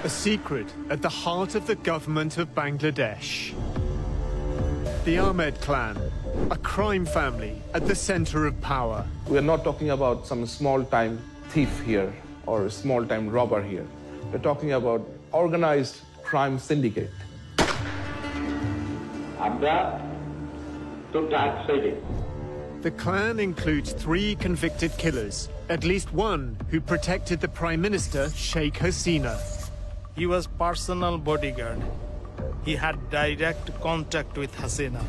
A secret at the heart of the government of Bangladesh. The Ahmed clan, a crime family at the center of power. We are not talking about some small-time thief here or a small-time robber here. We're talking about organized crime syndicate. The clan includes 3 convicted killers, at least one who protected the Prime Minister, Sheikh Hasina. He was personal bodyguard. He had direct contact with Hasina.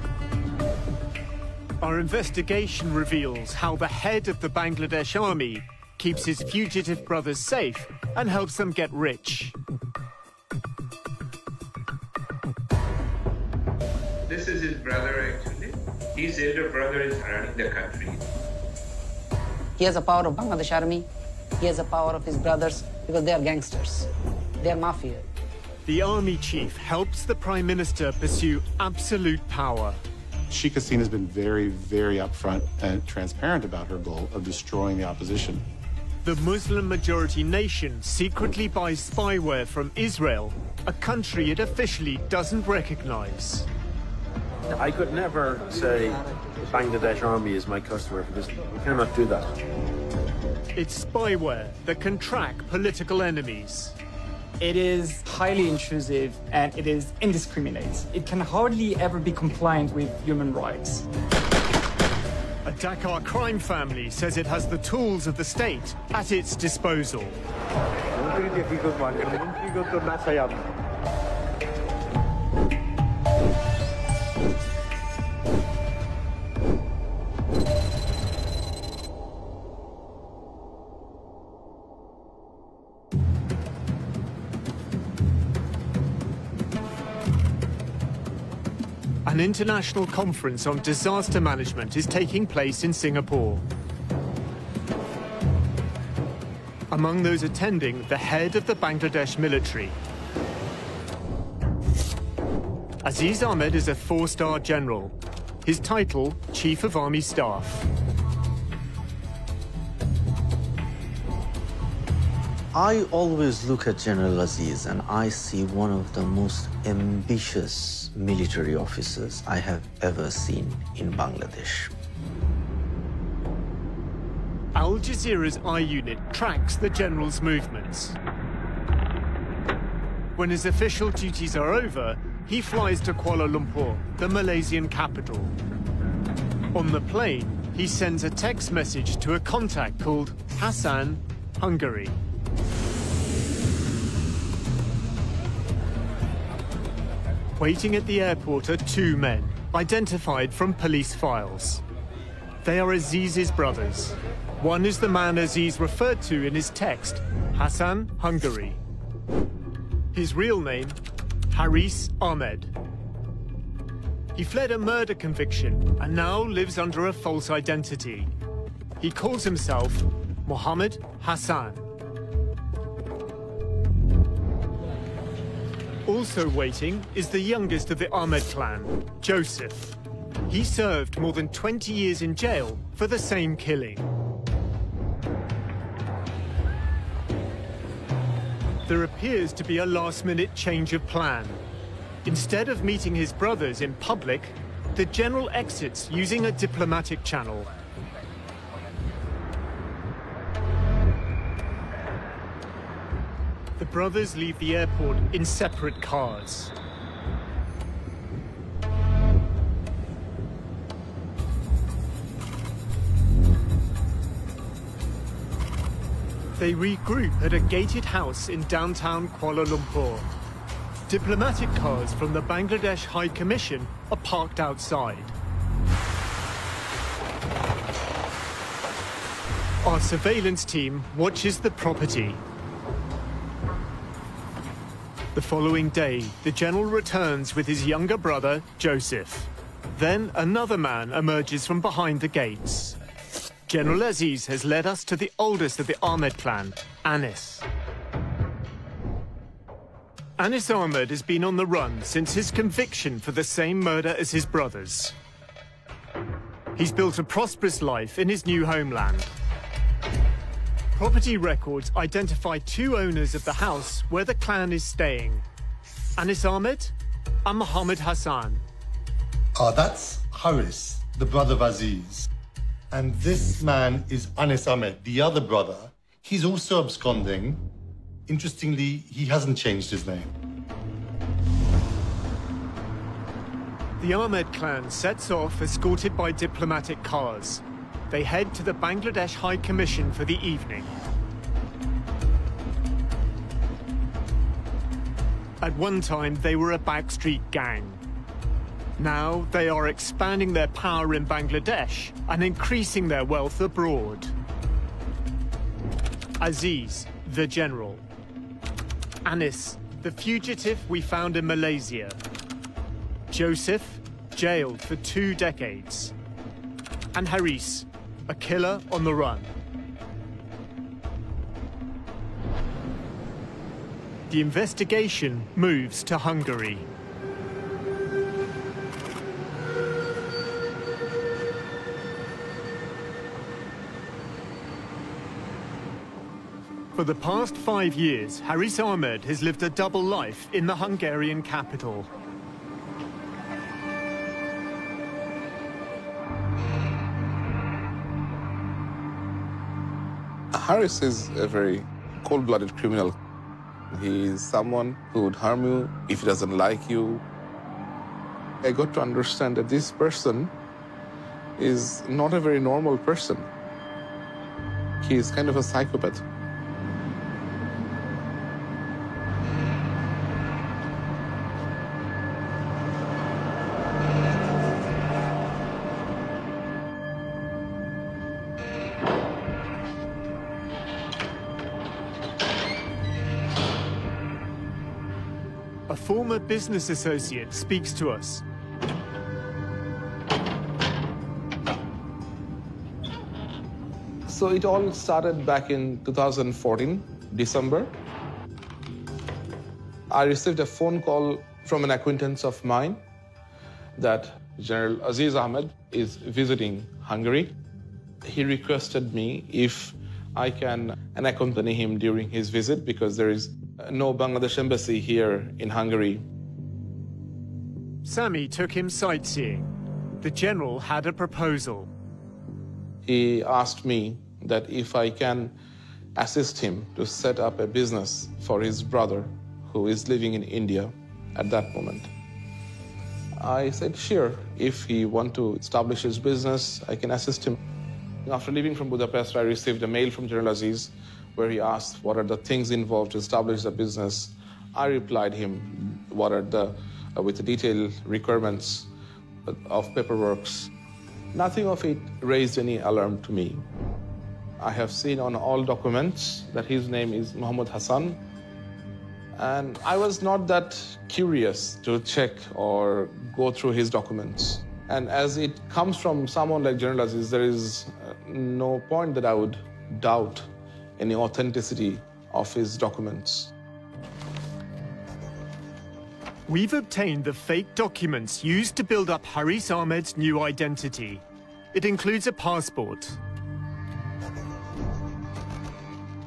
Our investigation reveals how the head of the Bangladesh army keeps his fugitive brothers safe and helps them get rich. This is his brother, actually. His elder brother is running the country. He has the power of Bangladesh army. He has the power of his brothers because they are gangsters. They are mafia. The army chief helps the Prime Minister pursue absolute power. Sheikh Hasina has been very, very upfront and transparent about her goal of destroying the opposition. The Muslim-majority nation secretly buys spyware from Israel, a country it officially doesn't recognize. I could never say the Bangladesh army is my customer for this. We cannot do that. It's spyware that can track political enemies. It is highly intrusive and it is indiscriminate. It can hardly ever be compliant with human rights. A Dhaka crime family says it has the tools of the state at its disposal. An international conference on disaster management is taking place in Singapore. Among those attending, the head of the Bangladesh military. Aziz Ahmed is a 4-star general. His title, Chief of Army Staff. I always look at General Aziz and I see one of the most ambitious military officers I have ever seen in Bangladesh. Aljazeera's I unit tracks the general's movements. When his official duties are over, he flies to Kuala Lumpur, the Malaysian capital. On the plane, he sends a text message to a contact called Hassan, Hungary. Waiting at the airport are 2 men, identified from police files. They are Aziz's brothers. One is the man Aziz referred to in his text, Hassan, Hungary. His real name, Haris Ahmed. He fled a murder conviction and now lives under a false identity. He calls himself Mohammed Hassan. Also waiting is the youngest of the Ahmed clan, Joseph. He served more than 20 years in jail for the same killing. There appears to be a last-minute change of plan. Instead of meeting his brothers in public, the general exits using a diplomatic channel. The brothers leave the airport in separate cars. They regroup at a gated house in downtown Kuala Lumpur. Diplomatic cars from the Bangladesh High Commission are parked outside. Our surveillance team watches the property. The following day, the general returns with his younger brother, Joseph. Then another man emerges from behind the gates. General Aziz has led us to the oldest of the Ahmed clan, Anis. Anis Ahmed has been on the run since his conviction for the same murder as his brothers. He's built a prosperous life in his new homeland. Property records identify two owners of the house where the clan is staying, Anis Ahmed and Mohammed Hassan. That's Haris, the brother of Aziz. And this man is Anis Ahmed, the other brother. He's also absconding. Interestingly, he hasn't changed his name. The Ahmed clan sets off escorted by diplomatic cars. They head to the Bangladesh High Commission for the evening. At one time, they were a backstreet gang. Now, they are expanding their power in Bangladesh and increasing their wealth abroad. Aziz, the general. Anis, the fugitive we found in Malaysia. Joseph, jailed for 2 decades. And Haris, a killer on the run. The investigation moves to Hungary. For the past 5 years, Haris Ahmed has lived a double life in the Hungarian capital. Haris is a very cold-blooded criminal. He is someone who would harm you if he doesn't like you. I got to understand that this person is not a very normal person. He is kind of a psychopath. A former business associate speaks to us. So it all started back in 2014, December. I received a phone call from an acquaintance of mine that General Aziz Ahmed is visiting Hungary. He requested me if I can accompany him during his visit because there is no Bangladesh embassy here in Hungary. Sami took him sightseeing. The general had a proposal. He asked me that if I can assist him to set up a business for his brother who is living in India at that moment. I said, sure, if he wants to establish his business, I can assist him. After leaving from Budapest, I received a mail from General Aziz where he asked what are the things involved to establish the business. I replied him what are with the detailed requirements of paperwork. Nothing of it raised any alarm to me. I have seen on all documents that his name is Mohammed Hassan, and I was not that curious to check or go through his documents. And as it comes from someone like General Aziz, there is no point that I would doubt any authenticity of his documents. We've obtained the fake documents used to build up Haris Ahmed's new identity. It includes a passport.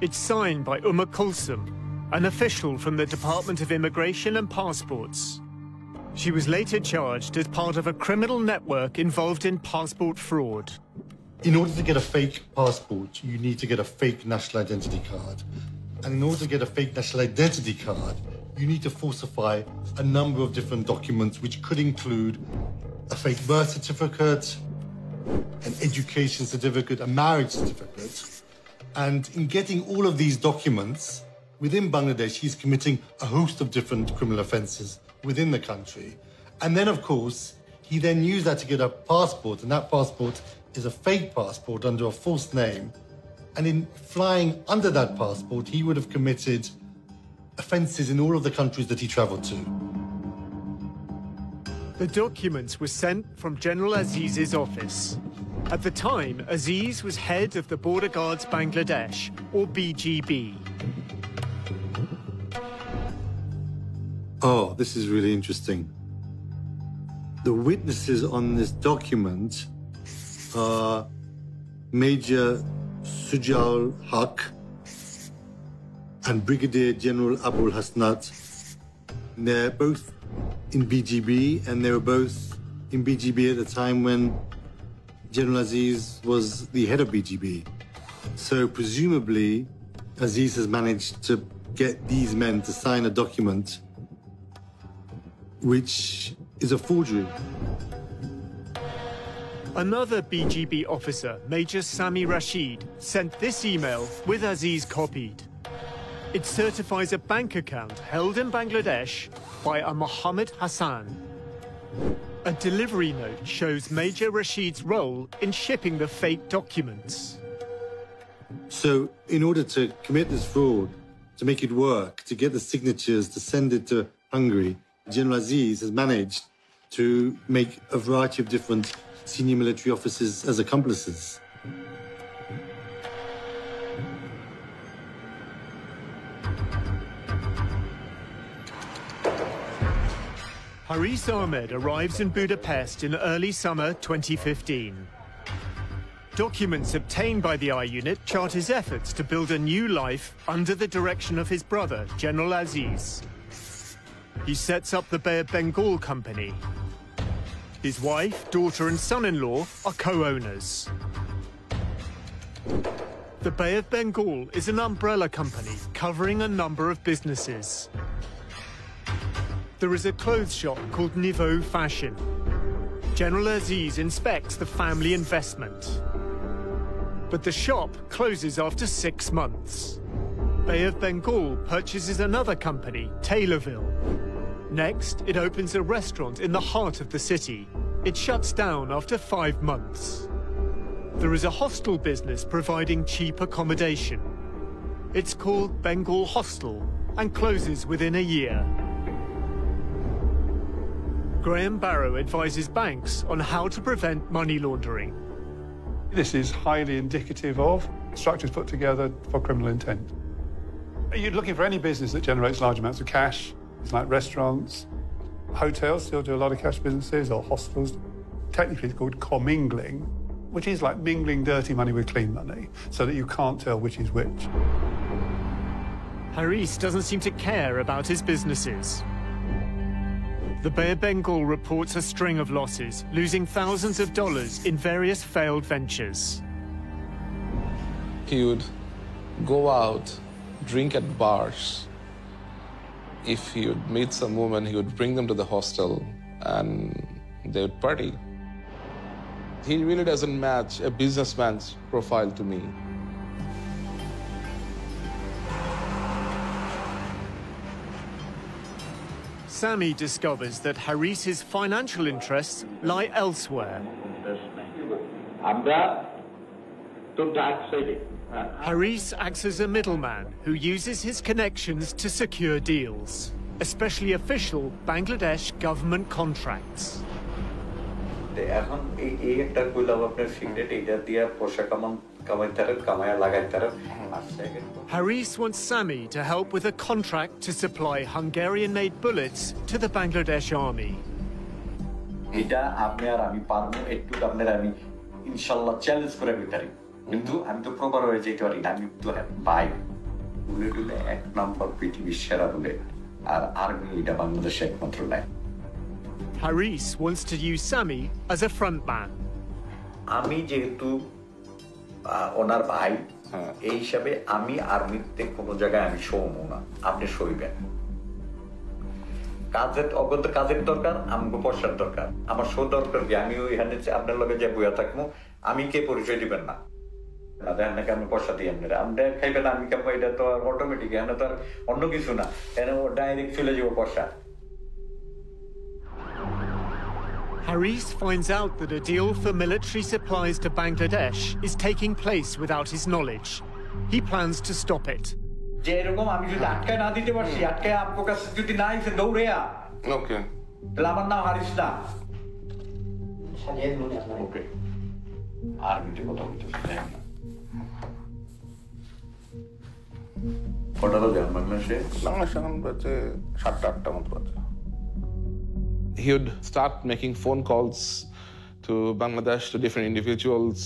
It's signed by Kulsum, an official from the Department of Immigration and Passports. She was later charged as part of a criminal network involved in passport fraud. In order to get a fake passport, you need to get a fake national identity card. And in order to get a fake national identity card, you need to falsify a number of different documents, which could include a fake birth certificate, an education certificate, a marriage certificate. And in getting all of these documents, within Bangladesh, he's committing a host of different criminal offenses within the country. And then, of course, he then used that to get a passport, and that passport is a fake passport under a false name. And in flying under that passport, he would have committed offenses in all of the countries that he traveled to. The documents were sent from General Aziz's office. At the time, Aziz was head of the Border Guards Bangladesh, or BGB. Oh, this is really interesting. The witnesses on this document are Major Sujal Haq and Brigadier General Abul Hasnat. They're both in BGB, and they were both in BGB at the time when General Aziz was the head of BGB. So presumably, Aziz has managed to get these men to sign a document which is a forgery. Another BGB officer, Major Sami Rashid, sent this email with Aziz copied. It certifies a bank account held in Bangladesh by a Mohammed Hassan. A delivery note shows Major Rashid's role in shipping the fake documents. So in order to commit this fraud, to make it work, to get the signatures, to send it to Hungary, General Aziz has managed to make a variety of different senior military officers as accomplices. Haris Ahmed arrives in Budapest in early summer 2015. Documents obtained by the I unit chart his efforts to build a new life under the direction of his brother, General Aziz. He sets up the Bay of Bengal company. His wife, daughter and son-in-law are co-owners. The Bay of Bengal is an umbrella company covering a number of businesses. There is a clothes shop called Niveau Fashion. General Aziz inspects the family investment. But the shop closes after 6 months. Bay of Bengal purchases another company, Taylorville. Next, it opens a restaurant in the heart of the city. It shuts down after 5 months. There is a hostel business providing cheap accommodation. It's called Bengal Hostel and closes within a year. Graham Barrow advises banks on how to prevent money laundering. This is highly indicative of structures put together for criminal intent. You're looking for any business that generates large amounts of cash. It's like restaurants, hotels still do a lot of cash businesses, or hostels. Technically, it's called commingling, which is like mingling dirty money with clean money, so that you can't tell which is which. Haris doesn't seem to care about his businesses. The Bay of Bengal reports a string of losses, losing thousands of dollars in various failed ventures. He would go out, drink at bars. If he would meet some woman, he would bring them to the hostel and they would party. He really doesn't match a businessman's profile to me. Sami discovers that Haris's financial interests lie elsewhere. Haris acts as a middleman who uses his connections to secure deals, especially official Bangladesh government contracts. Haris wants Sami to help with a contract to supply Hungarian-made bullets to the Bangladesh army. Haris wants to use Sami as a frontman. ওনার ভাই এই হিসাবে আমি আর্মিতে কোনো জায়গায় আমি শোবো না, আপনি শোইবেন। কাজের অগত কাজের দরকার, আমাকে পয়সার দরকার। আমার শো দরকার কি আমি ওইখানে আপনার লগে যে বইয়া থাকবো, আমি কে পরিচয় দিবেন না। না দেখেন নাকি আমি পয়সা দিই আপনারা, আমরা খাইবেন আমি কেমন, এটা তো আর অটোমেটিক, এখানে তো আর অন্য কিছু না, এখানে ডাইরেক্ট চলে যাবো পয়সা। Haris finds out that a deal for military supplies to Bangladesh is taking place without his knowledge. He plans to stop it. Okay. He would start making phone calls to Bangladesh, to different individuals,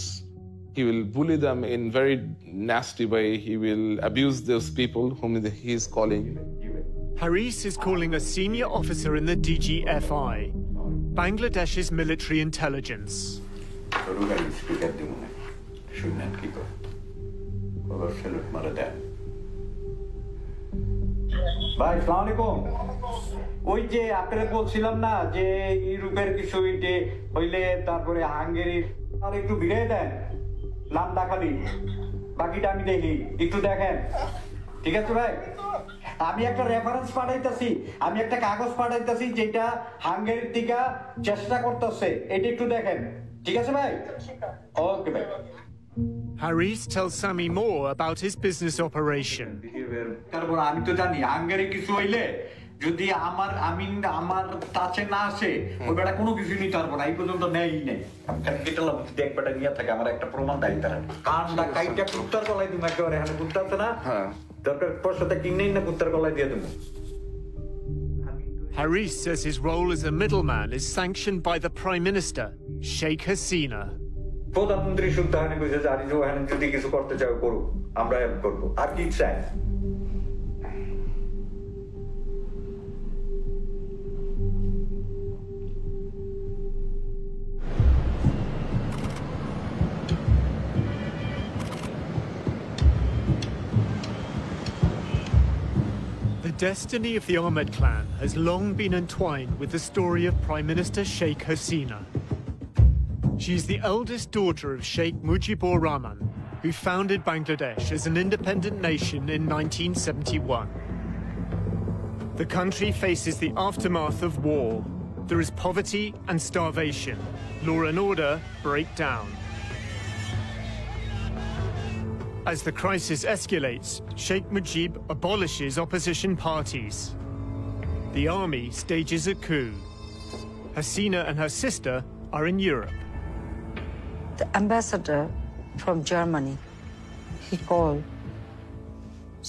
He will bully them in very nasty way. He will abuse those people whom he is calling. Haris is calling a senior officer in the DGFI, Bangladesh's military intelligence. ভাই আসসালামু আলাইকুম ওই যে আপনারা বলছিলাম না যে ইউরোপের কিছু হইলে তারপরে হাঙ্গেরির আর একটু ভিড়াই দেন নামটা খালি বাকিটা আমি দেখি একটু দেখেন ঠিক আছে ভাই আমি একটা রেফারেন্স পাঠাইতেছি আমি একটা কাগজ পাঠাইতেছি যেটা হাঙ্গেরির থেকে চেষ্টা করতেছে এটা একটু দেখেন ঠিক আছে ভাই ওকে ভাই Haris tells Sami more about his business operation. তারপর আমি তো জানি হাঙ্গেরি কিছু হইলে যদি আমার কাছে না আসে ওই বেটা কোনো কিছু নিতে পারবো না এই পর্যন্ত নেই নেই দেখবেটা নিয়ে থাকে আমার একটা প্রমাণ দেয় তারা কানটা কাইটা কুত্তার গলায় তুমি একেবারে এখানে কুত্তা আছে না দরকার পয়সাটা কিনেই না কুত্তার গলায় দিয়ে দেবো Haris says his role as a middleman is sanctioned by the Prime Minister, Sheikh Hasina. প্রধানমন্ত্রী শুদ্ধ হানি কইছে যে আরি জোহান যদি কিছু করতে চাও করো আমরা হেল্প করব আর কি চাই The destiny of the Ahmed clan has long been entwined with the story of Prime Minister Sheikh Hasina. She is the eldest daughter of Sheikh Mujibur Rahman, who founded Bangladesh as an independent nation in 1971. The country faces the aftermath of war. There is poverty and starvation. Law and order break down. As the crisis escalates, Sheikh Mujib abolishes opposition parties. The army stages a coup. Hasina and her sister are in Europe. The ambassador from Germany, he called.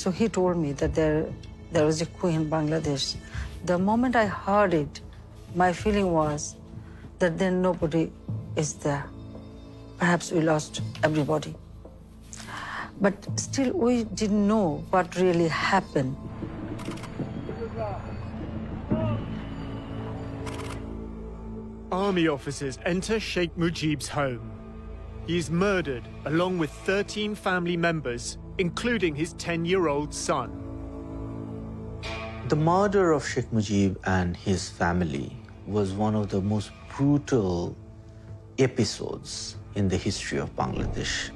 So he told me that there was a coup in Bangladesh. The moment I heard it, my feeling was that then nobody is there. Perhaps we lost everybody. But still, we didn't know what really happened. Army officers enter Sheikh Mujib's home. He is murdered along with 13 family members, including his 10-year-old son. The murder of Sheikh Mujib and his family was one of the most brutal episodes in the history of Bangladesh.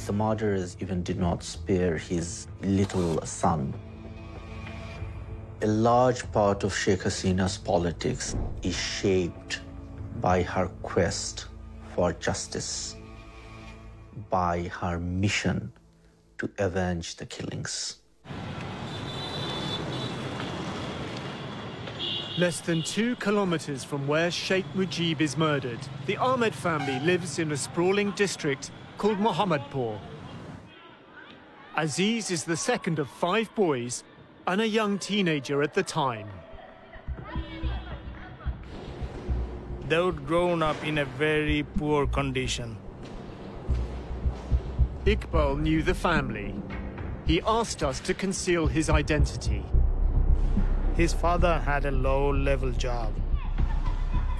The murderers even did not spare his little son. A large part of Sheikh Hasina's politics is shaped by her quest for justice, by her mission to avenge the killings. Less than 2 kilometers from where Sheikh Mujib is murdered, the Ahmed family lives in a sprawling district called Mohammadpur. Aziz is the second of 5 boys and a young teenager at the time. They would grown up in a very poor condition. Iqbal knew the family. He asked us to conceal his identity. His father had a low-level job,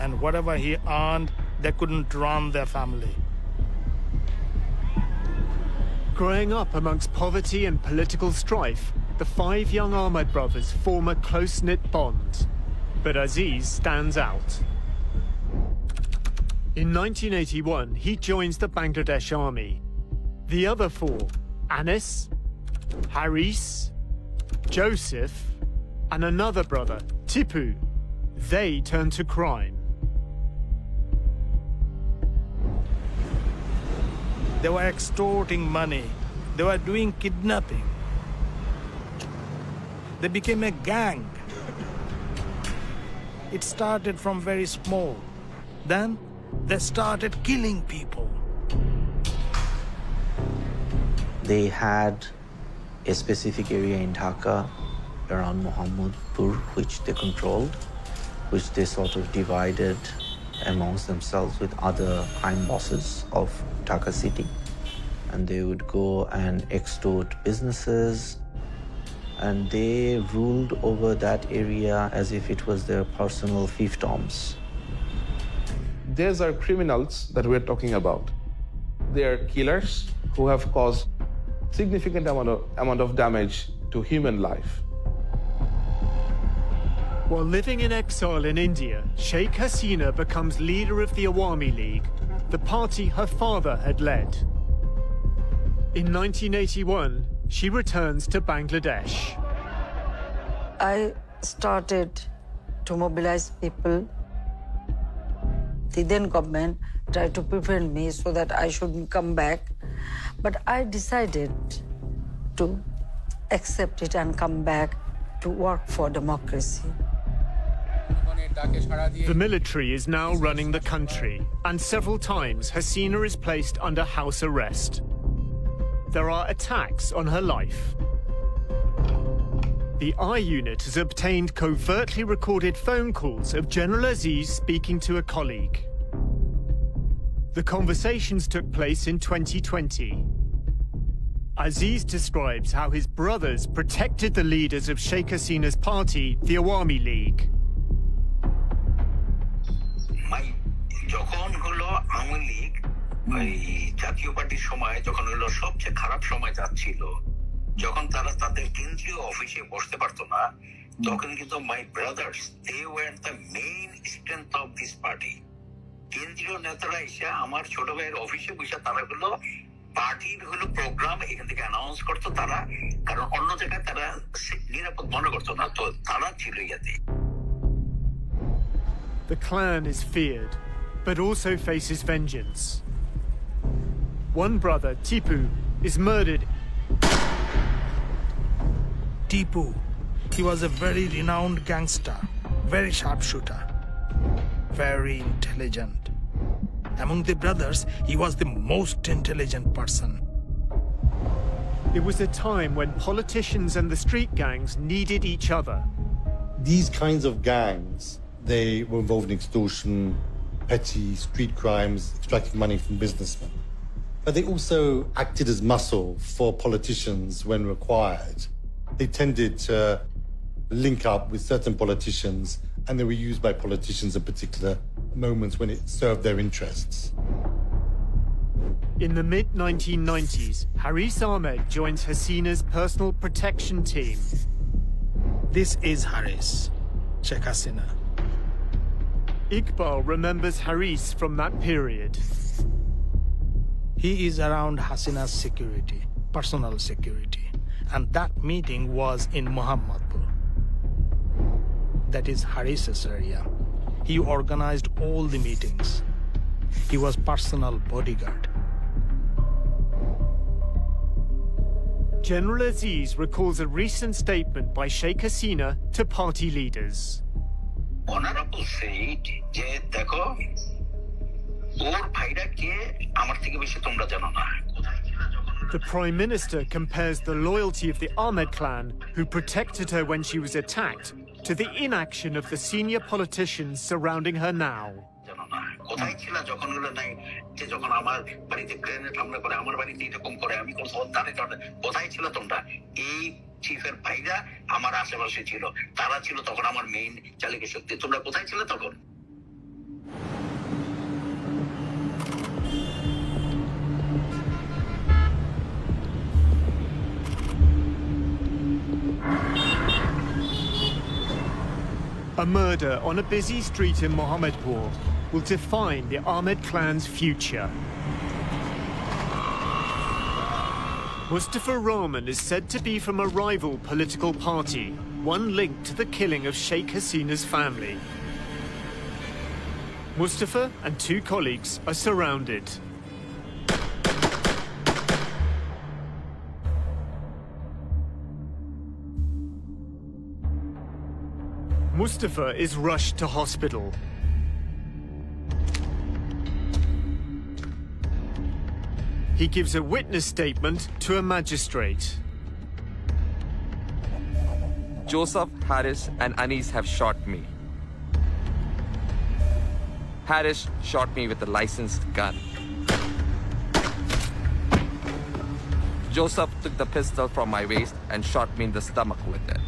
and whatever he earned, they couldn't run their family. Growing up amongst poverty and political strife, the 5 young Ahmed brothers form a close-knit bond. But Aziz stands out. In 1981, he joins the Bangladesh army. The other 4, Anis, Haris, Joseph, and another brother, Tipu, they turn to crime. They were extorting money. They were doing kidnapping. They became a gang. It started from very small. Then they started killing people. They had a specific area in Dhaka around Mohammadpur, which they controlled, which they sort of divided amongst themselves with other crime bosses of Dhaka city. and they would go and extort businesses, and they ruled over that area as if it was their personal fiefdoms. These are criminals that we're talking about. They are killers who have caused significant amount of damage to human life. While living in exile in India, Sheikh Hasina becomes leader of the Awami League, the party her father had led. In 1981, she returns to Bangladesh. I started to mobilize people. The then government tried to prevent me so that I shouldn't come back. But I decided to accept it and come back to work for democracy. The military is now running the country, and several times Hasina is placed under house arrest. There are attacks on her life. The I unit has obtained covertly recorded phone calls of General Aziz speaking to a colleague. The conversations took place in 2020. Aziz describes how his brothers protected the leaders of Sheikh Hasina's party, the Awami League. যখন হলো আওয়ামী লীগ ওই জাতীয় পার্টির সময় যখন হলো সবচেয়ে খারাপ সময় যাচ্ছিল, যখন তারা তাদের কেন্দ্রীয় অফিসে বসতে পারতো না, তখন কিন্তু my brothers they were the main strength of this party. কেন্দ্রীয় নেতারা এসে আমার ছোট ভাইয়ের অফিসে বসে তারা হলো পার্টির হলো প্রোগ্রাম এখান থেকে অ্যানাউন্স করতো তারা, কারণ অন্য জায়গায় তারা নিরাপদ মনে করতো না, তো তারা ছিল ইয়াতে। The clan is feared, but also faces vengeance. One brother, Tipu, is murdered. Tipu, he was a very renowned gangster, very sharpshooter, very intelligent. Among the brothers, he was the most intelligent person. It was a time when politicians and the street gangs needed each other. These kinds of gangs, they were involved in extortion, petty street crimes, extracting money from businessmen. But they also acted as muscle for politicians when required. They tended to link up with certain politicians, and they were used by politicians at particular moments when it served their interests. In the mid-1990s, Haris Ahmed joins Hasina's personal protection team. This is Haris, Sheikh Hasina. Iqbal remembers Haris from that period. He is around Hasina's security, personal security. And that meeting was in Muhammadpur. That is Haris's area. He organized all the meetings. He was personal bodyguard. General Aziz recalls a recent statement by Sheikh Hasina to party leaders. Honorable said, যে দেখো ওর ভাইরা কে আমার থেকে বেশি তোমরা জানো না। The Prime Minister compares the loyalty of the Ahmed clan, who protected her when she was attacked, to the inaction of the senior politicians surrounding her now. কোথায় ছিল যখন হলো নাই যে যখন আমার বাড়িতে গ্রেনেড হামলা করে, আমার বাড়িতে এরকম করে, আমি কোন সন্তানে কোথায় ছিল তোমরা? এই চিফের ভাইরা আমার আশেপাশে ছিল, তারা ছিল তখন আমার মেইন চালিকা শক্তি। তোমরা কোথায় ছিলে তখন? A murder on a busy street in Mohammedpur will define the Ahmed clan's future. Mustafa Rahman is said to be from a rival political party, one linked to the killing of Sheikh Hasina's family. Mustafa and two colleagues are surrounded. Mustafa is rushed to hospital. He gives a witness statement to a magistrate. Joseph, Haris, and Anis have shot me. Haris shot me with a licensed gun. Joseph took the pistol from my waist and shot me in the stomach with it.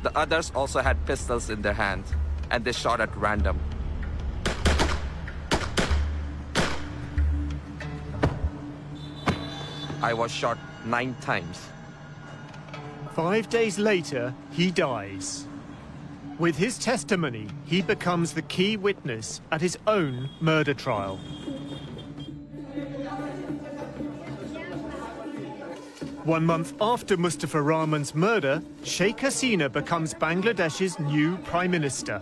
The others also had pistols in their hands, and they shot at random. I was shot 9 times. 5 days later, he dies. With his testimony, he becomes the key witness at his own murder trial. One month after Mustafa Rahman's murder, Sheikh Hasina becomes Bangladesh's new Prime Minister.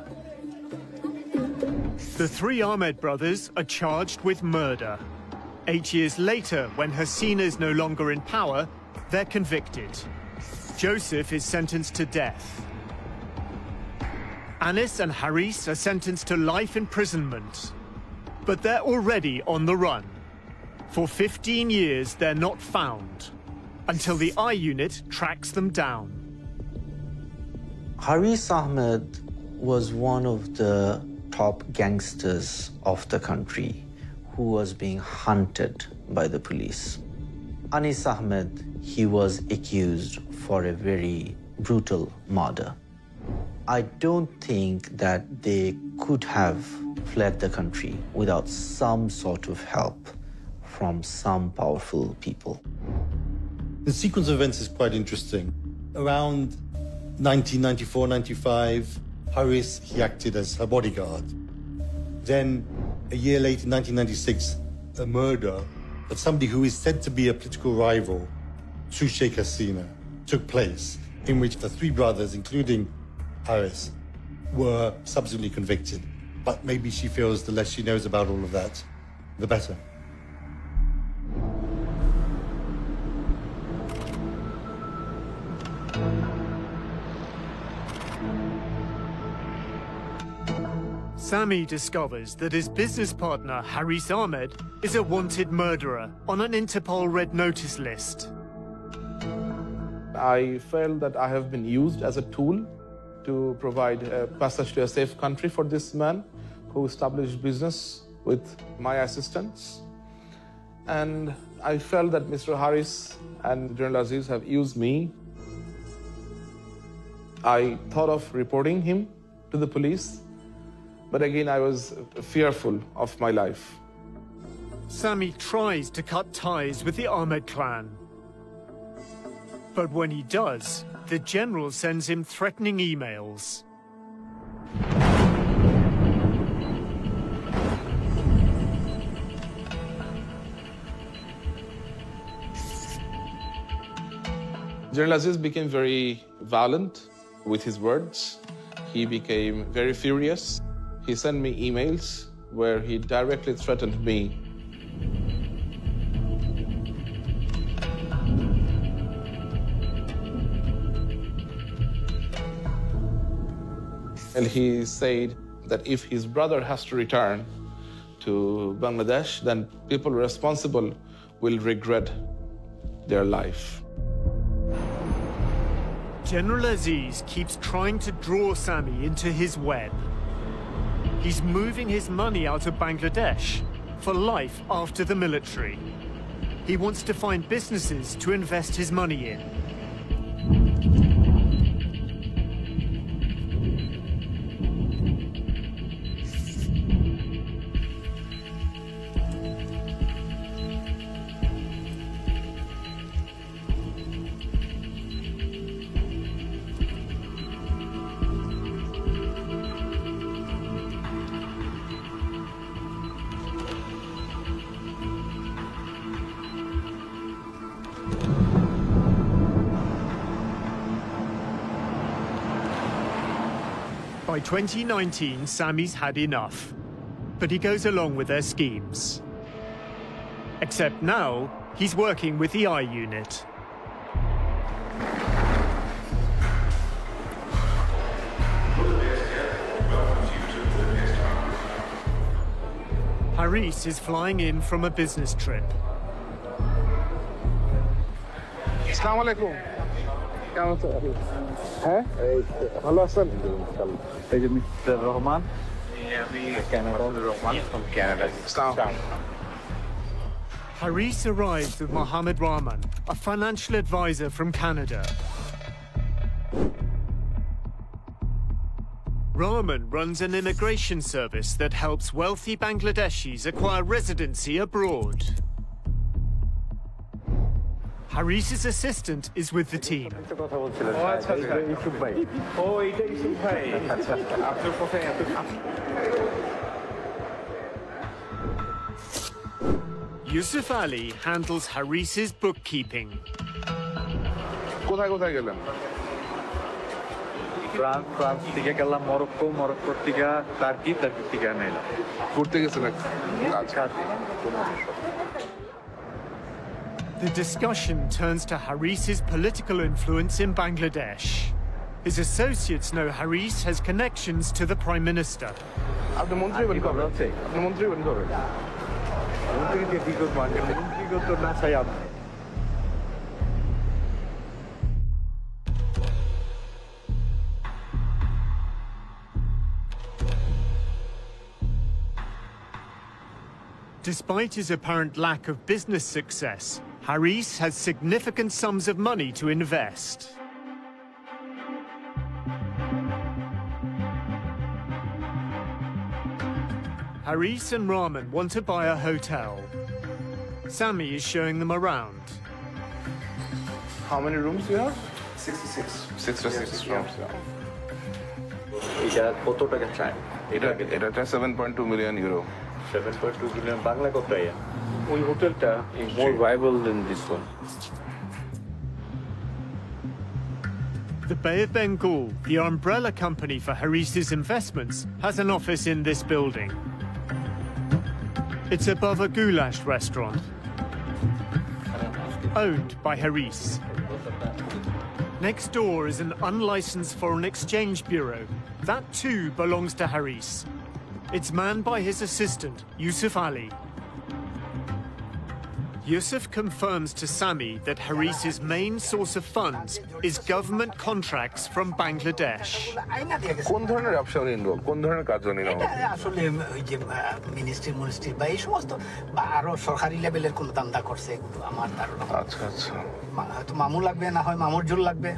The 3 Ahmed brothers are charged with murder. 8 years later, when Hasina is no longer in power, they're convicted. Joseph is sentenced to death. Anis and Haris are sentenced to life imprisonment. But they're already on the run. For 15 years, they're not found, until the I unit tracks them down. Haris Ahmed was one of the top gangsters of the country who was being hunted by the police. Anis Ahmed, he was accused for a very brutal murder. I don't think that they could have fled the country without some sort of help from some powerful people. The sequence of events is quite interesting. Around 1994-95, Haris, he acted as her bodyguard. Then, a year later, in 1996, a murder of somebody who is said to be a political rival to Sheikh Hasina took place, in which the 3 brothers, including Haris, were subsequently convicted. But maybe she feels the less she knows about all of that, the better. Sami discovers that his business partner, Haris Ahmed, is a wanted murderer on an Interpol Red Notice list. I felt that I have been used as a tool to provide a passage to a safe country for this man who established business with my assistance. And I felt that Mr. Haris and General Aziz have used me. I thought of reporting him to the police, but again, I was fearful of my life. Sami tries to cut ties with the Ahmed clan. But when he does, the general sends him threatening emails. General Aziz became very violent with his words. He became very furious. He sent me emails where he directly threatened me. And he said that if his brother has to return to Bangladesh, then people responsible will regret their life. General Aziz keeps trying to draw Sami into his web. He's moving his money out of Bangladesh for life after the military. He wants to find businesses to invest his money in. By 2019, Sami's had enough, but he goes along with their schemes. Except now, he's working with the I unit. Haris is flying in from a business trip. Assalamu alaikum. হ্যাঁ ভালো আছেন এই যে mister Rahman আমি Canada Rahman from Canada. Haris arrives with Mohammed Rahman, a financial advisor from Canada. Rahman runs an immigration service that helps wealthy Bangladeshis acquire residency abroad. Haris's assistant is with the team. Yusuf Ali handles Haris's bookkeeping. France থেকে গেলাম Morocco থেকে turkey থেকে নিলাম ঘুরতে গেছিলাম The discussion turns to Haris's political influence in Bangladesh. His associates know Haris has connections to the Prime Minister. আপনি মন্ত্রী হবেন কবে? আপনি মন্ত্রী হবেন কবে? মন্ত্রী দিয়ে কি করব? মন্ত্রী তো না চাই আপনি। Despite his apparent lack of business success, Haris has significant sums of money to invest. Haris and Rahman want to buy a hotel. Sami is showing them around. How many rooms do you have? 66. 66 rooms, yeah. এটা কত টাকা চাই? এটা 7.2 million euro. 7.2 billion Bangla কত টাকা? ওই হোটেলটা more viable than this one. The Bay of Bengal, the umbrella company for Haris's investments, has an office in this building. It's above a goulash restaurant, owned by Haris. Next door is an unlicensed foreign exchange bureau. That too belongs to Haris. It's manned by his assistant, Yusuf Ali. Yusuf confirms to Sami that Haris's main source of funds is government contracts from Bangladesh. কোন ধরনের ব্যবসা involve? কোন ধরনের কাজ জানি না। এটা আসলে ওই যে মিনিস্ট্রি বা এই সমস্ত বা আরো সরকারি লেভেলের কোন দান্দা করছে এগুলো আমার ধারণা। আচ্ছা আচ্ছা। হয়তো মামু লাগবে না হয় মামুর জোর লাগবে।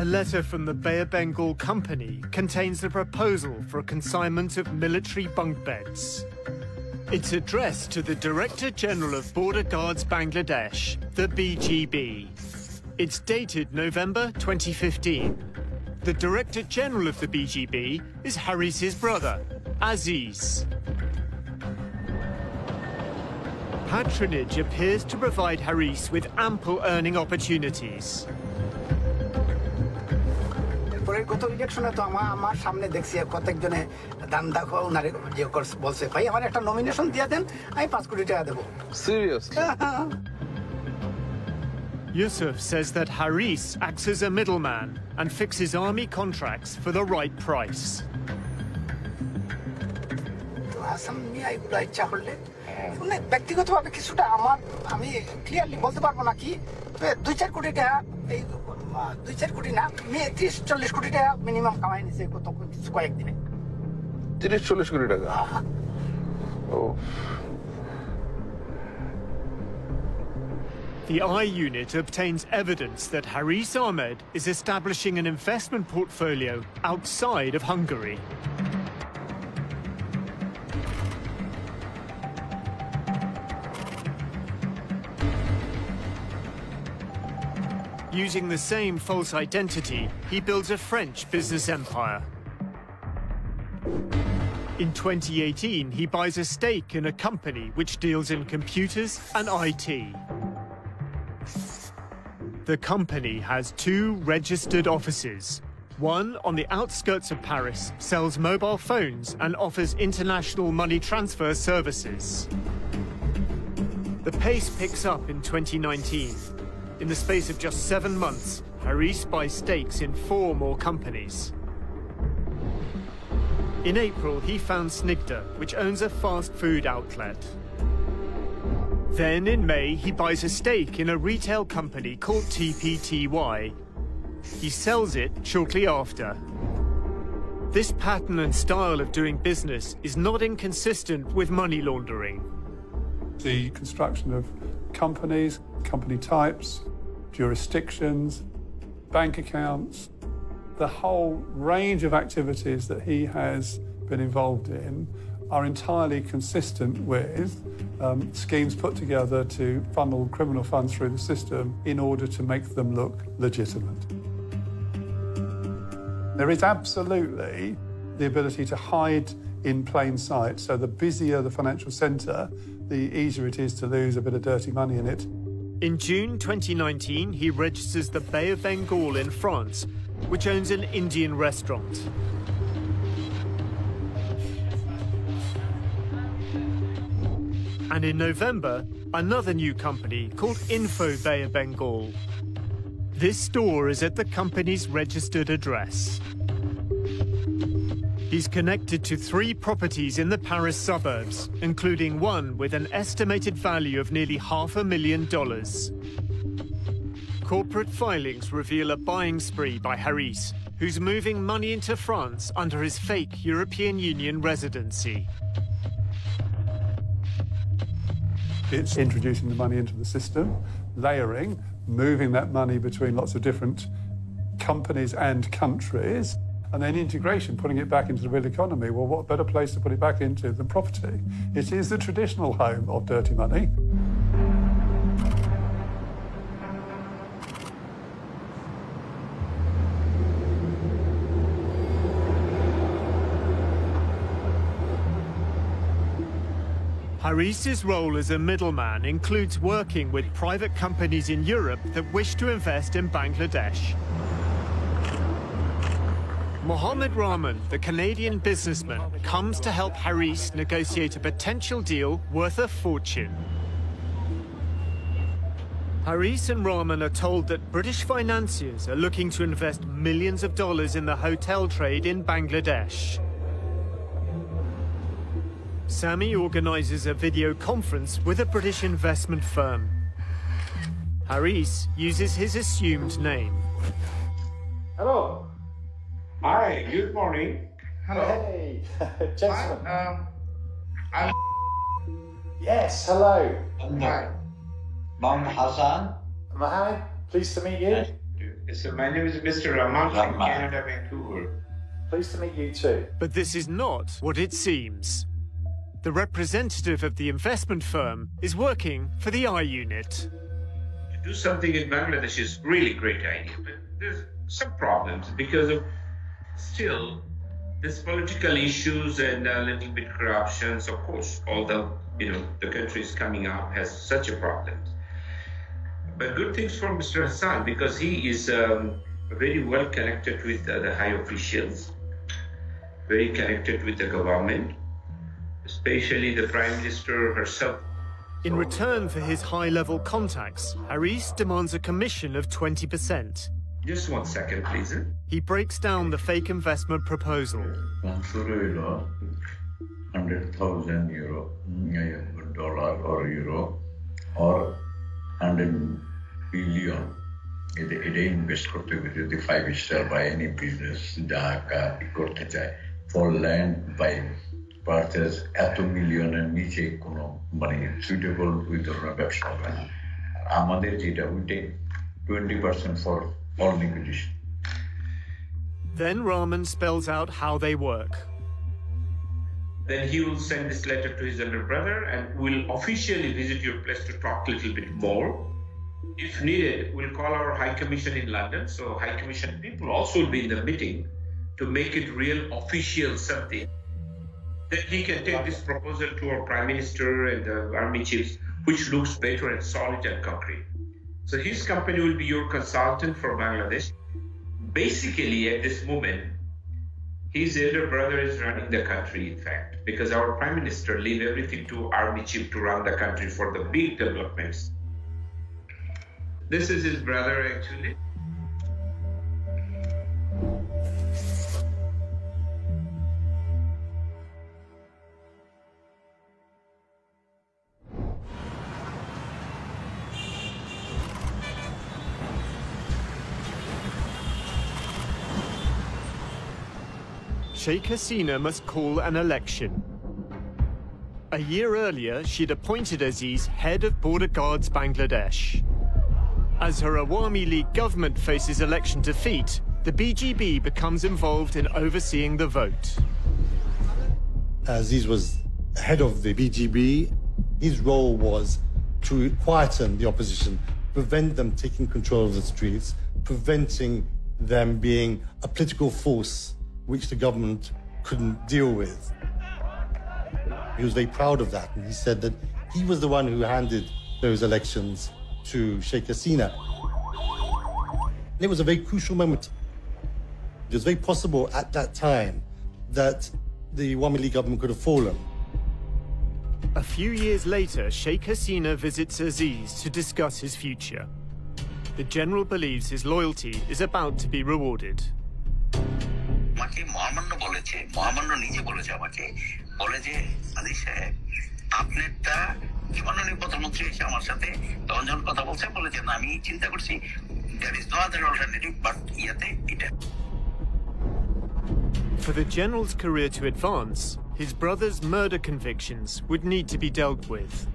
A letter from the Bay of Bengal company contains the proposal for a consignment of military bunk beds. It's addressed to the Director General of Border Guards Bangladesh, the BGB. It's dated November 2015. The Director General of the BGB is Haris's brother, Aziz. Patronage appears to provide Haris with ample earning opportunities. গত ইলেকশনে তো আমার সামনে দেখছি কতজনে দান্দা ওনারে যে বলছে ভাই আমার একটা নমিনেশন দিয়ে দেন আমি 5 কোটি টাকা দেব Seriously? Yusuf says that Haris acts as a middleman and fixes army contracts for the right price. Hasan মিয়া এগুলো ইচ্ছা করলে মানে ব্যক্তিগতভাবে কিছুটা আমি ক্লিয়ারলি বলতে পারবো না কি 2-4 কোটি টাকা এই 2-4 কোটি না 30-40 কোটি টাকা মিনিমাম কামাই নিছে কয়েকদিনে 30-40 কোটি টাকা The I unit obtains evidence that Haris Ahmed is establishing an investment portfolio outside of Hungary. Using the same false identity, he builds a French business empire. In 2018, he buys a stake in a company which deals in computers and IT. The company has 2 registered offices. One on the outskirts of Paris sells mobile phones and offers international money transfer services. The pace picks up in 2019. In the space of just 7 months, Haris buys stakes in 4 more companies. In April, he found Snigdha, which owns a fast food outlet. Then in May, he buys a stake in a retail company called TPTY. He sells it shortly after. This pattern and style of doing business is not inconsistent with money laundering. The construction of companies, company types, jurisdictions, bank accounts, the whole range of activities that he has been involved in are entirely consistent with schemes put together to funnel criminal funds through the system in order to make them look legitimate. There is absolutely the ability to hide in plain sight, so the busier the financial centre, the easier it is to lose a bit of dirty money in it. In June 2019, he registers the Bay of Bengal in France, which owns an Indian restaurant. And in November, another new company called Info Bay of Bengal. This store is at the company's registered address. He's connected to 3 properties in the Paris suburbs, including one with an estimated value of nearly $500,000. Corporate filings reveal a buying spree by Haris, who's moving money into France under his fake European Union residency. It's introducing the money into the system, layering, moving that money between lots of different companies and countries, and then integration, putting it back into the real economy. Well, what better place to put it back into than property? It is the traditional home of dirty money. Haris's role as a middleman includes working with private companies in Europe that wish to invest in Bangladesh. Mohammed Rahman, the Canadian businessman, comes to help Haris negotiate a potential deal worth a fortune. Haris and Rahman are told that British financiers are looking to invest millions of dollars in the hotel trade in Bangladesh. Sami organizes a video conference with a British investment firm. Haris uses his assumed name. Hello. Hi, good morning. Hello. Hey, gentlemen. I'm... Yes, hello. Hi. Mohammed Hassan. Mohammed, pleased to meet you. So my name is Mr. Rahman from Canada, Vancouver. Pleased to meet you too. But this is not what it seems. The representative of the investment firm is working for the I Unit. To do something in Bangladesh is really great idea, but there's some problems because of still there's political issues and a little bit corruptions. Of course, although the country is coming up has such a problem. But good things for Mr. Hassan because he is very well connected with the high officials, very connected with the government, especially the Prime Minister herself. In return for his high-level contacts, Haris demands a commission of 20%. Just 1 second, please. He breaks down the fake investment proposal. 100,000 euro, dollar or euro, or 100 billion. It invest korte hobe the 5-star by any business jaka korte chai for land by purchase এত মিলিয়নের নিচে কোনো মানে suitable ওই ধরনের ব্যবসা হবে না আমাদের যেটা we take 20% for all negotiation. Then Rahman spells out how they work. Then he will send this letter to his elder brother and will officially visit your place to talk a little bit more. If needed, we'll call our High Commission in London. So High Commission people also will be in the meeting to make it real official something. Then he can take this proposal to our Prime Minister and the army chiefs, which looks better and solid and concrete. So his company will be your consultant for Bangladesh. Basically, at this moment, his elder brother is running the country, in fact, because our Prime Minister leave everything to army chief to run the country for the big developments. This is his brother, actually. Sheikh Hasina must call an election. A year earlier, she'd appointed Aziz head of Border Guards Bangladesh. As her Awami League government faces election defeat, the BGB becomes involved in overseeing the vote. Aziz was head of the BGB. His role was to quieten the opposition, prevent them taking control of the streets, preventing them being a political force which the government couldn't deal with. He was very proud of that, and he said that he was the one who handed those elections to Sheikh Hasina. And it was a very crucial moment. It was very possible at that time that the Awami League government could have fallen. A few years later, Sheikh Hasina visits Aziz to discuss his future. The general believes his loyalty is about to be rewarded. For the general's career to advance, his brother's murder convictions would need to be dealt with.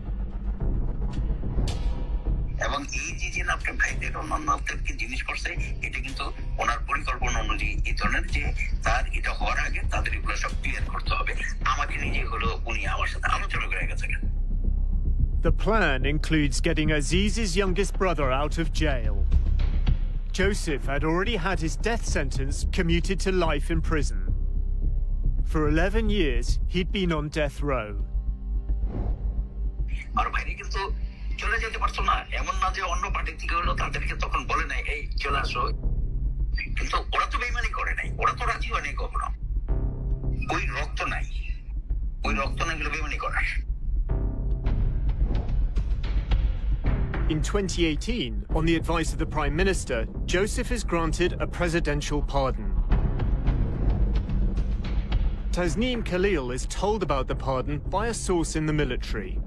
The plan includes getting Aziz's youngest brother out of jail. Joseph had already had his death sentence commuted to life in prison. For 11 years, he'd been on death row. In 2018, on the advice of the Prime Minister, Joseph is granted a presidential pardon. Tasneem Khalil is told about the pardon by a source in the military.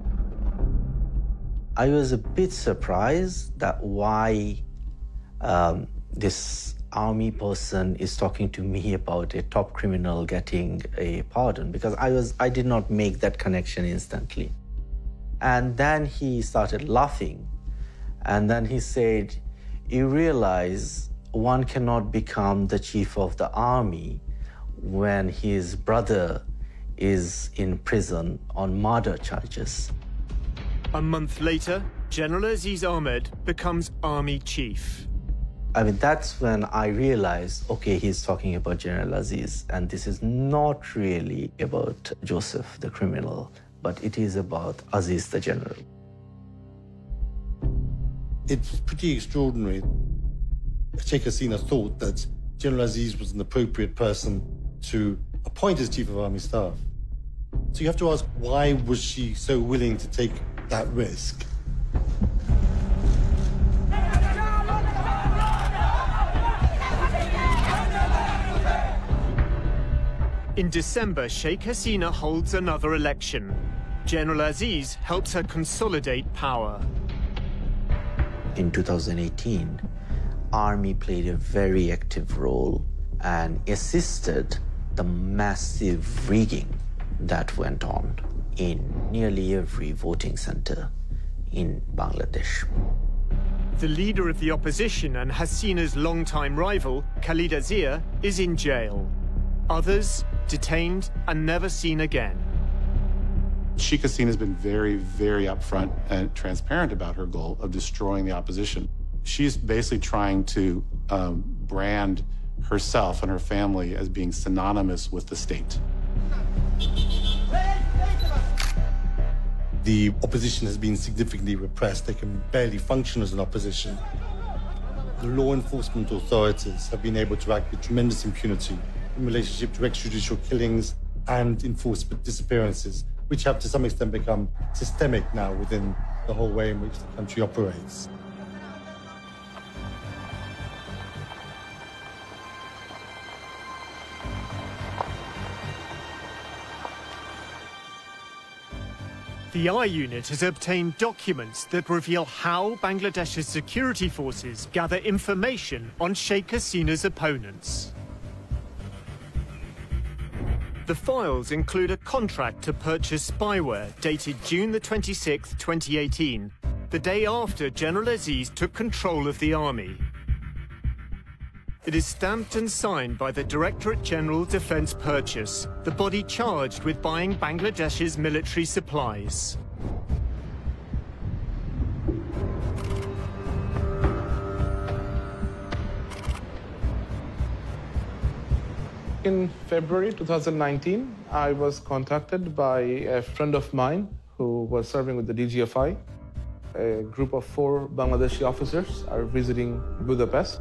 I was a bit surprised that why this army person is talking to me about a top criminal getting a pardon, because I did not make that connection instantly. And then he started laughing. And then he said, you realize one cannot become the chief of the army when his brother is in prison on murder charges. A month later, General Aziz Ahmed becomes army chief. I mean, that's when I realized, okay, he's talking about General Aziz, and this is not really about Joseph, the criminal, but it is about Aziz, the general. It's pretty extraordinary. Sheikh Hasina thought that General Aziz was an appropriate person to appoint as Chief of Army Staff. So you have to ask, why was she so willing to take that risk? In December, Sheikh Hasina holds another election. General Aziz helps her consolidate power. In 2018, Army played a very active role and assisted the massive rigging that went on in nearly every voting center in Bangladesh. The leader of the opposition and Hasina's longtime rival, Khalida Zia, is in jail. Others detained and never seen again. Sheikh Hasina has been very, very upfront and transparent about her goal of destroying the opposition. She's basically trying to brand herself and her family as being synonymous with the state. The opposition has been significantly repressed. They can barely function as an opposition. The law enforcement authorities have been able to act with tremendous impunity in relationship to extrajudicial killings and enforced disappearances, which have to some extent become systemic now within the whole way in which the country operates. The I Unit has obtained documents that reveal how Bangladesh's security forces gather information on Sheikh Hasina's opponents. The files include a contract to purchase spyware dated June the 26th, 2018, the day after General Aziz took control of the army. It is stamped and signed by the Directorate General Defence Purchase, the body charged with buying Bangladesh's military supplies. In February 2019, I was contacted by a friend of mine who was serving with the DGFI. A group of 4 Bangladeshi officers are visiting Budapest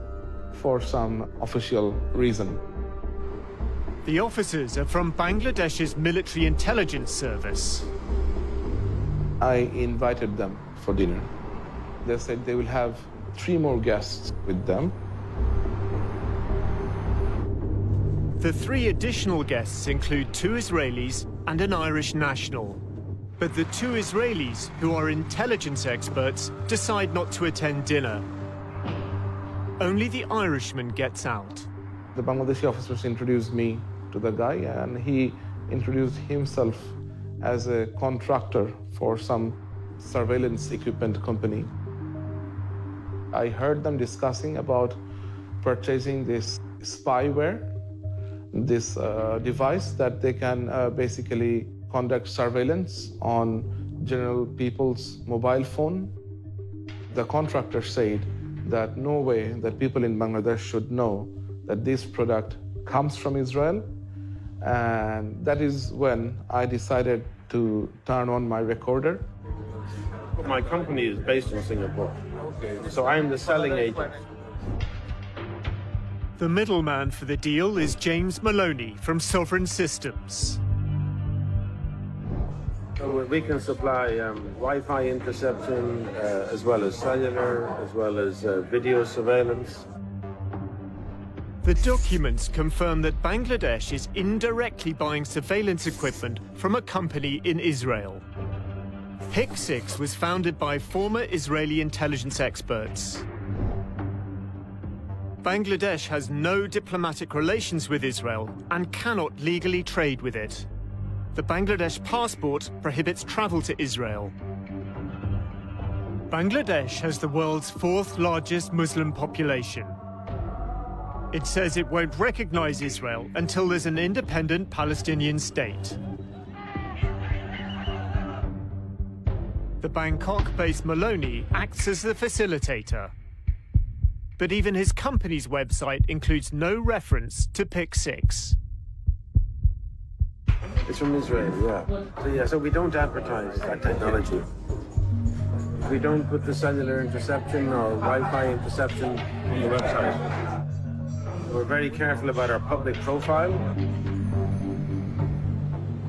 for some official reason. The officers are from Bangladesh's military intelligence service. I invited them for dinner. They said they will have 3 more guests with them. The 3 additional guests include 2 Israelis and an Irish national. But the 2 Israelis, who are intelligence experts, decide not to attend dinner. Only the Irishman gets out. The Bangladeshi officers introduced me to the guy, and he introduced himself as a contractor for some surveillance equipment company. I heard them discussing about purchasing this spyware, this device that they can basically conduct surveillance on general people's mobile phone. The contractor said that no way that people in Bangladesh should know that this product comes from Israel. And that is when I decided to turn on my recorder. My company is based in Singapore, so I am the selling agent. The middleman for the deal is James Maloney from Sovereign Systems. So we can supply Wi-Fi interception, as well as cellular, as well as video surveillance. The documents confirm that Bangladesh is indirectly buying surveillance equipment from a company in Israel. PIC6 was founded by former Israeli intelligence experts. Bangladesh has no diplomatic relations with Israel and cannot legally trade with it. The Bangladesh passport prohibits travel to Israel. Bangladesh has the world's 4th largest Muslim population. It says it won't recognize Israel until there's an independent Palestinian state. The Bangkok-based Maloney acts as the facilitator. But even his company's website includes no reference to PIC6. It's from Israel, yeah. So we don't advertise that technology. We don't put the cellular interception or Wi-Fi interception on the website. We're very careful about our public profile.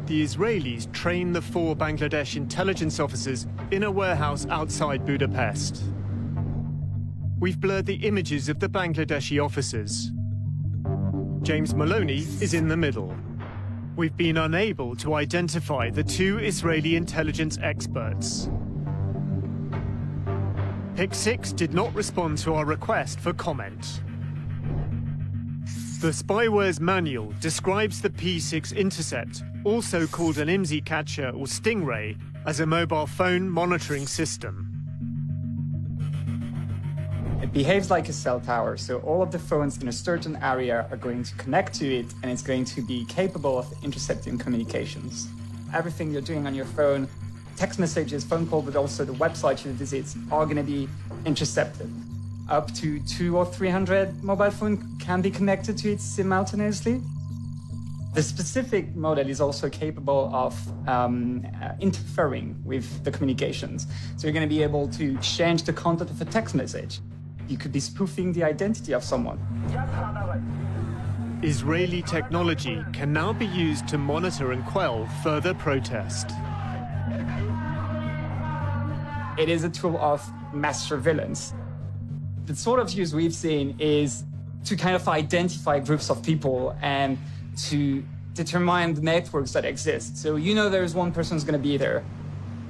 The Israelis train the 4 Bangladesh intelligence officers in a warehouse outside Budapest. We've blurred the images of the Bangladeshi officers. James Maloney is in the middle. We've been unable to identify the 2 Israeli intelligence experts. PIC6 did not respond to our request for comment. The spyware's manual describes the P6 intercept, also called an IMSI catcher or Stingray, as a mobile phone monitoring system. It behaves like a cell tower, so all of the phones in a certain area are going to connect to it, and it's going to be capable of intercepting communications. Everything you're doing on your phone, text messages, phone call, but also the website you visit, are going to be intercepted. Up to 200 or 300 mobile phones can be connected to it simultaneously. The specific model is also capable of interfering with the communications. So you're going to be able to change the content of a text message. You could be spoofing the identity of someone. Israeli technology can now be used to monitor and quell further protest. It is a tool of mass surveillance. The sort of use we've seen is to kind of identify groups of people and to determine the networks that exist. So you know there's one person who's going to be there.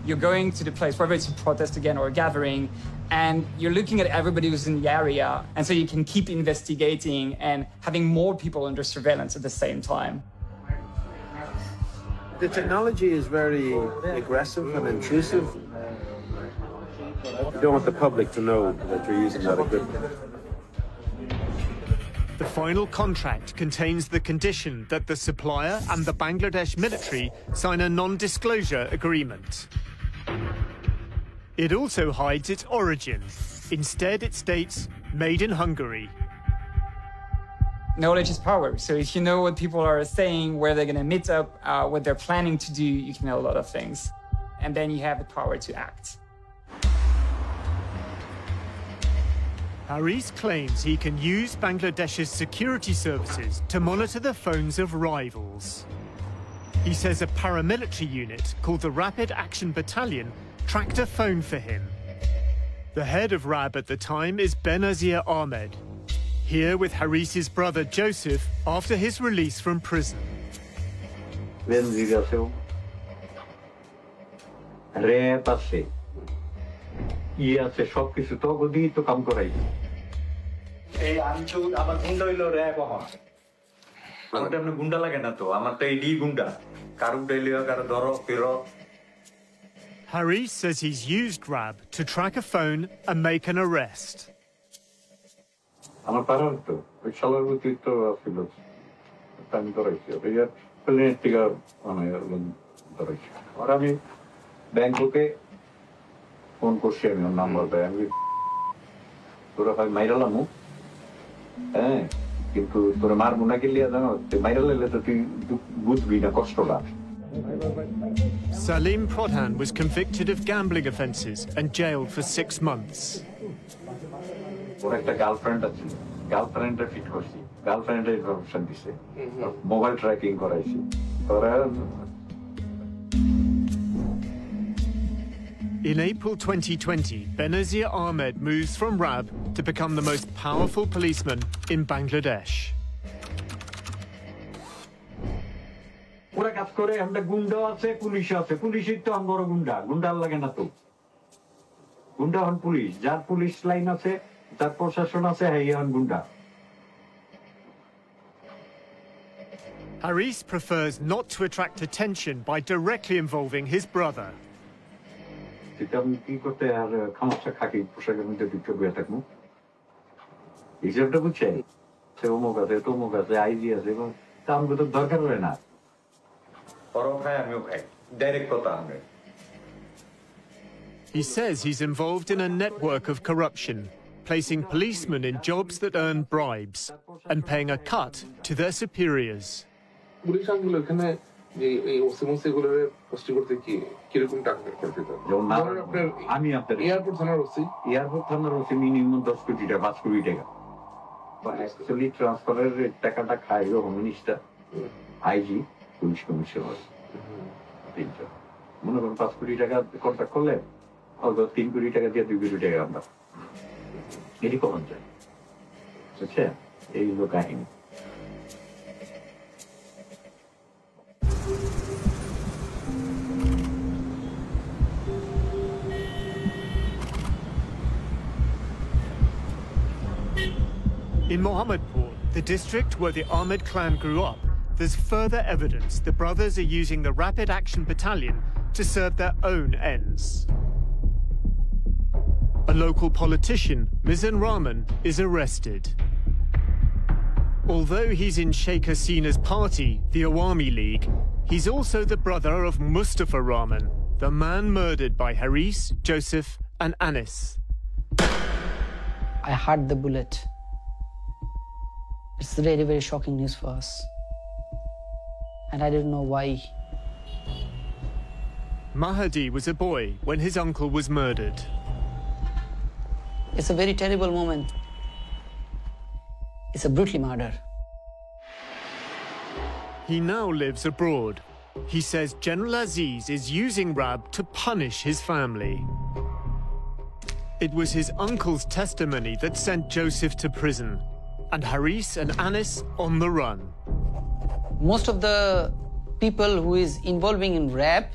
You're going to the place, whether it's a protest again or a gathering, and you're looking at everybody who's in the area, and so you can keep investigating and having more people under surveillance at the same time. The technology is very aggressive and intrusive. You don't want the public to know that you're using that equipment. The final contract contains the condition that the supplier and the Bangladesh military sign a non-disclosure agreement. It also hides its origin. Instead, it states, made in Hungary. Knowledge is power. So if you know what people are saying, where they're going to meet up, what they're planning to do, you can know a lot of things. And then you have the power to act. Haris claims he can use Bangladesh's security services to monitor the phones of rivals. He says a paramilitary unit called the Rapid Action Battalion tracked a phone for him. The head of RAB at the time is Benazir Ahmed, here with Haris's brother Joseph after his release from prison. Haris says he's used RAB to track a phone and make an arrest. Salim Pradhan was convicted of gambling offences and jailed for 6 months. Mobile tracking In April 2020, Benazir Ahmed moves from RAB to become the most powerful policeman in Bangladesh. Haris prefers not to attract attention by directly involving his brother. He says he's involved in a network of corruption, placing policemen in jobs that earn bribes and paying a cut to their superiors. In Mohammadpur, the district where the Ahmed clan grew up, there's further evidence the brothers are using the Rapid Action Battalion to serve their own ends. A local politician, Mizan Rahman, is arrested. Although he's in Sheikh Hasina's party, the Awami League, he's also the brother of Mustafa Rahman, the man murdered by Haris, Joseph and Anis. I heard the bullet. It's very, very shocking news for us. And I didn't know why. Mahdi was a boy when his uncle was murdered. It's a very terrible moment. It's a brutal murder. He now lives abroad. He says General Aziz is using RAB to punish his family. It was his uncle's testimony that sent Joseph to prison, and Haris and Anis on the run. Most of the people who is involving in RAB,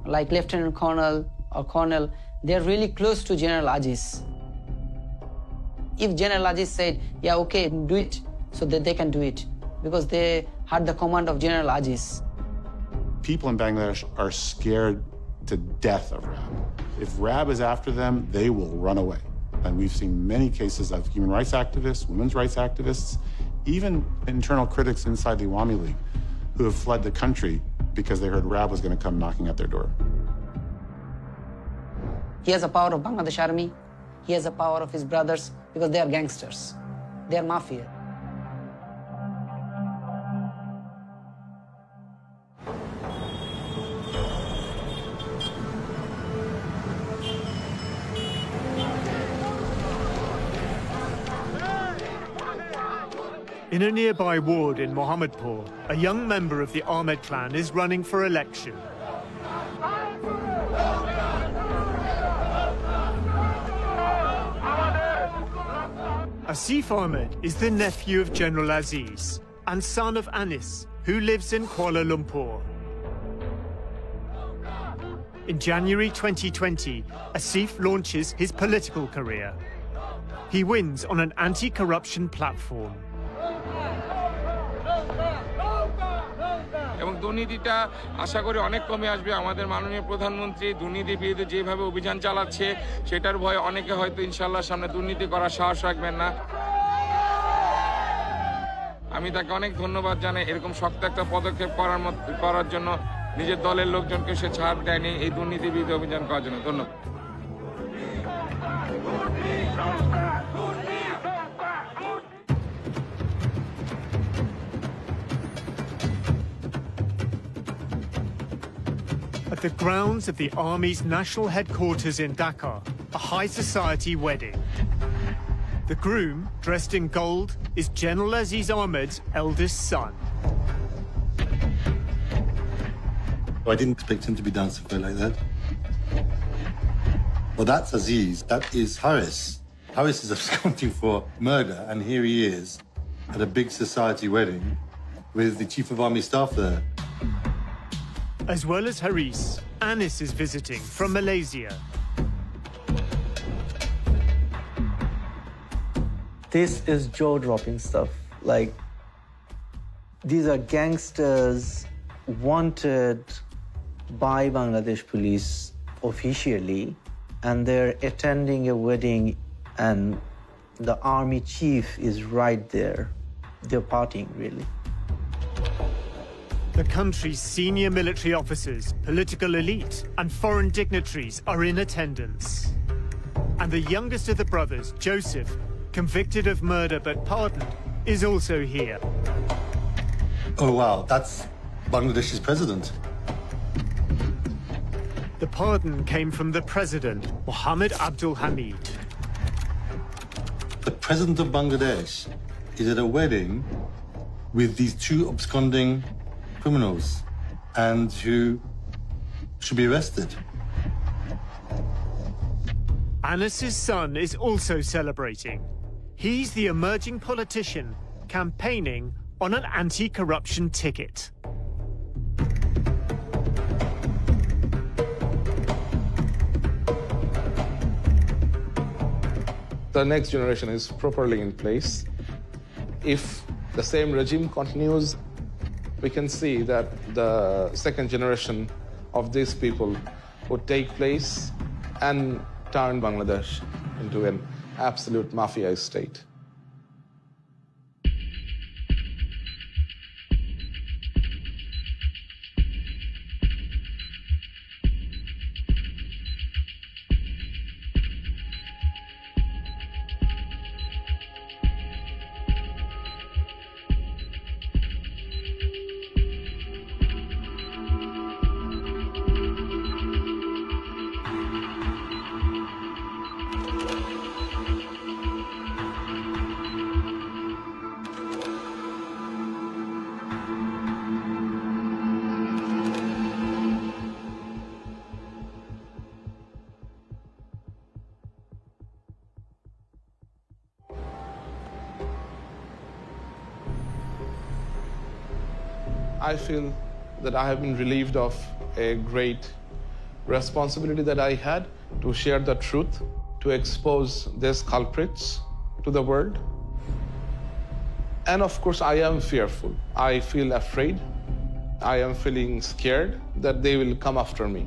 like Lieutenant Colonel or Colonel, they're really close to General Aziz. If General Aziz said, yeah, okay, do it, so that they can do it, because they had the command of General Aziz. People in Bangladesh are scared to death of RAB. If RAB is after them, they will run away. And we've seen many cases of human rights activists, women's rights activists, even internal critics inside the Awami League who have fled the country because they heard RAB was going to come knocking at their door. He has the power of Bangladesh Army. He has the power of his brothers because they are gangsters. They are mafia. In a nearby ward in Mohammadpur, a young member of the Ahmed clan is running for election. Asif Ahmed is the nephew of General Aziz and son of Anis, who lives in Kuala Lumpur. In January 2020, Asif launches his political career. He wins on an anti-corruption platform. এবং দুর্নীতিটা আশা করি অনেক কমে আসবে। আমাদের মাননীয় প্রধানমন্ত্রী দুর্নীতির বিরুদ্ধে যেভাবে অভিযান চালাচ্ছে সেটার ভয়ে অনেকে হয়তো ইনশাআল্লাহ সামনে দুর্নীতি করার সাহস রাখবেন না। আমি তাকে অনেক ধন্যবাদ জানাই এরকম শক্ত একটা পদক্ষেপ করার জন্য। নিজের দলের লোকজনকে সে ছাড় দেয়নি এই দুর্নীতির বিরুদ্ধে অভিযান করার জন্য। ধন্যবাদ। At the grounds of the Army's national headquarters in Dhaka, a high society wedding. The groom, dressed in gold, is General Aziz Ahmed's eldest son. I didn't expect him to be dancing quite like that. Well, that's Aziz. That is Haris. Haris is absconding for murder, and here he is at a big society wedding with the Chief of Army Staff there. As well as Haris, Anis is visiting from Malaysia. This is jaw-dropping stuff. Like, these are gangsters wanted by Bangladesh police officially, and they're attending a wedding, and the army chief is right there. They're partying, really. The country's senior military officers, political elite, and foreign dignitaries are in attendance. And the youngest of the brothers, Joseph, convicted of murder but pardoned, is also here. Oh, wow, that's Bangladesh's president. The pardon came from the president, Mohammed Abdul Hamid. The president of Bangladesh is at a wedding with these two absconding criminals and who should be arrested. Anis's son is also celebrating. He's the emerging politician campaigning on an anti-corruption ticket. The next generation is properly in place. If the same regime continues, we can see that the second generation of these people would take place and turn Bangladesh into an absolute mafia state. I feel that I have been relieved of a great responsibility that I had to share the truth, to expose these culprits to the world. And of course, I am fearful. I feel afraid I am feeling scared that they will come after me.